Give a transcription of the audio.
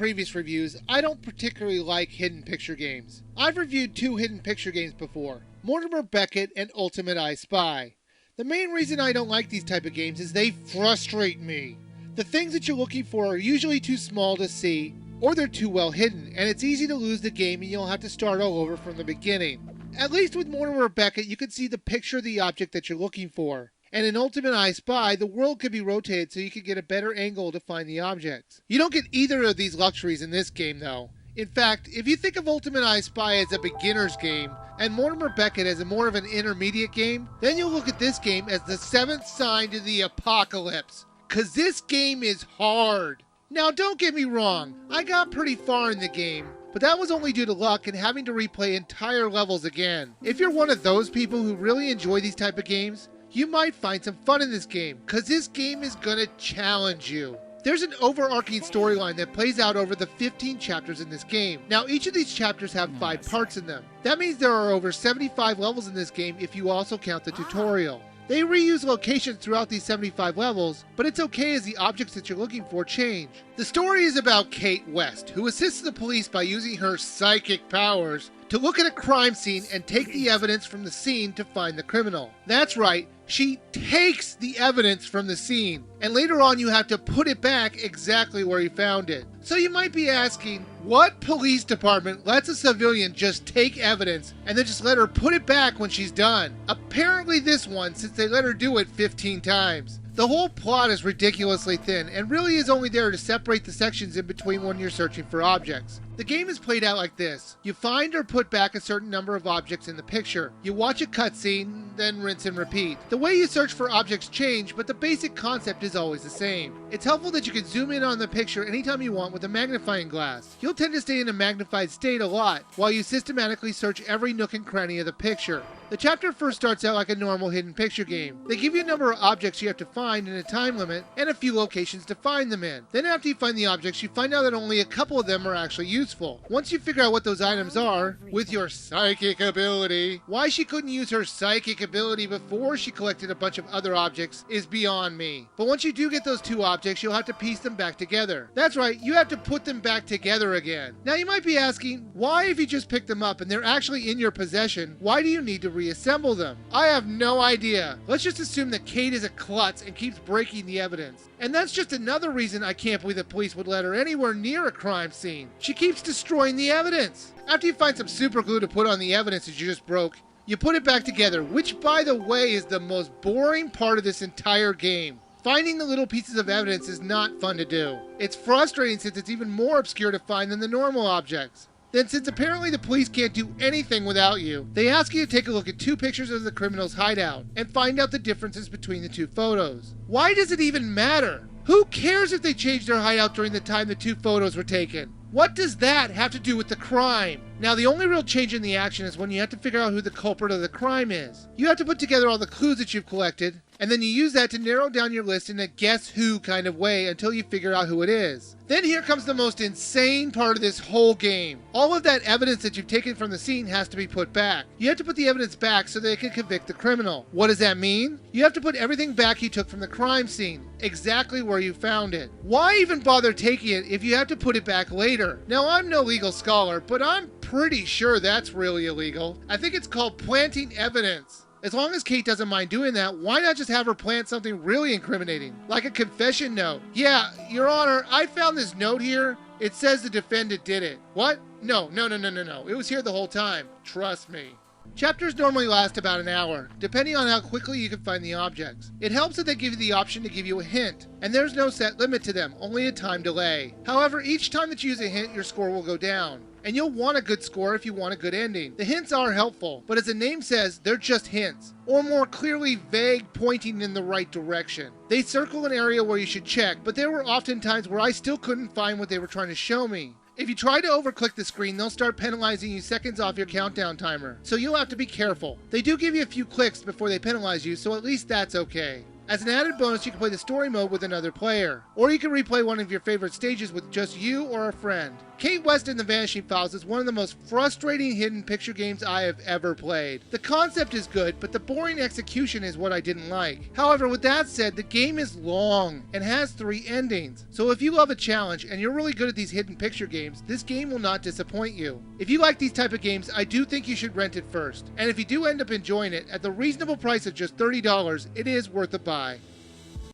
previous reviews, I don't particularly like hidden picture games. I've reviewed 2 hidden picture games before, Mortimer Beckett and Ultimate I Spy. The main reason I don't like these type of games is they frustrate me. The things that you're looking for are usually too small to see, or they're too well hidden, and it's easy to lose the game and you'll have to start all over from the beginning. At least with Mortimer Beckett, you can see the picture of the object that you're looking for. And in Ultimate I Spy, the world could be rotated so you can get a better angle to find the objects. You don't get either of these luxuries in this game though. In fact, if you think of Ultimate I Spy as a beginner's game, and Mortimer Beckett as a more of an intermediate game, then you'll look at this game as the 7th sign to the apocalypse. Cause this game is hard. Now don't get me wrong, I got pretty far in the game, but that was only due to luck and having to replay entire levels again. If you're one of those people who really enjoy these type of games, you might find some fun in this game, cause this game is gonna challenge you. There's an overarching storyline that plays out over the 15 chapters in this game. Now each of these chapters have 5 parts in them. That means there are over 75 levels in this game if you also count the tutorial. They reuse locations throughout these 75 levels, but it's okay as the objects that you're looking for change. The story is about Cate West, who assists the police by using her psychic powers to look at a crime scene and take the evidence from the scene to find the criminal. That's right, she takes the evidence from the scene, and later on you have to put it back exactly where you found it. So you might be asking, what police department lets a civilian just take evidence and then just let her put it back when she's done? Apparently this one, since they let her do it 15 times. The whole plot is ridiculously thin and really is only there to separate the sections in between when you're searching for objects. The game is played out like this. You find or put back a certain number of objects in the picture. You watch a cutscene, then rinse and repeat. The way you search for objects change, but the basic concept is always the same. It's helpful that you can zoom in on the picture anytime you want with a magnifying glass. You'll tend to stay in a magnified state a lot, while you systematically search every nook and cranny of the picture. The chapter first starts out like a normal hidden picture game. They give you a number of objects you have to find in a time limit, and a few locations to find them in. Then after you find the objects, you find out that only a couple of them are actually useful. Once you figure out what those items are, with your psychic ability, why she couldn't use her psychic ability before she collected a bunch of other objects is beyond me. But once you do get those 2 objects, you'll have to piece them back together. That's right, you have to put them back together again. Now you might be asking, why if you just picked them up and they're actually in your possession, why do you need to reassemble them? I have no idea. Let's just assume that Cate is a klutz and keeps breaking the evidence. And that's just another reason I can't believe the police would let her anywhere near a crime scene. She keeps destroying the evidence. After you find some super glue to put on the evidence that you just broke, you put it back together, which by the way is the most boring part of this entire game. Finding the little pieces of evidence is not fun to do. It's frustrating since it's even more obscure to find than the normal objects. Then since apparently the police can't do anything without you, they ask you to take a look at 2 pictures of the criminal's hideout and find out the differences between the 2 photos. Why does it even matter? Who cares if they changed their hideout during the time the 2 photos were taken? What does that have to do with the crime? Now the only real change in the action is when you have to figure out who the culprit of the crime is. You have to put together all the clues that you've collected, and then you use that to narrow down your list in a guess who kind of way until you figure out who it is. Then here comes the most insane part of this whole game. All of that evidence that you've taken from the scene has to be put back. You have to put the evidence back so they can convict the criminal. What does that mean? You have to put everything back you took from the crime scene, exactly where you found it. Why even bother taking it if you have to put it back later? Now I'm no legal scholar, but I'm pretty sure that's really illegal. I think it's called planting evidence. As long as Cate doesn't mind doing that, why not just have her plant something really incriminating? Like a confession note. Yeah, Your Honor, I found this note here. It says the defendant did it. What? No. It was here the whole time. Trust me. Chapters normally last about an hour, depending on how quickly you can find the objects. It helps that they give you the option to give you a hint, and there's no set limit to them, only a time delay. However, each time that you use a hint, your score will go down. And you'll want a good score if you want a good ending. The hints are helpful, but as the name says, they're just hints, or more clearly vague pointing in the right direction. They circle an area where you should check, but there were often times where I still couldn't find what they were trying to show me. If you try to overclick the screen, they'll start penalizing you seconds off your countdown timer, so you'll have to be careful. They do give you a few clicks before they penalize you, so at least that's okay. As an added bonus, you can play the story mode with another player, or you can replay one of your favorite stages with just you or a friend. Cate and the Vanishing Files is one of the most frustrating hidden picture games I have ever played. The concept is good, but the boring execution is what I didn't like. However, with that said, the game is long and has 3 endings. So if you love a challenge and you're really good at these hidden picture games, this game will not disappoint you. If you like these type of games, I do think you should rent it first. And if you do end up enjoying it, at the reasonable price of just $30, it is worth a buy.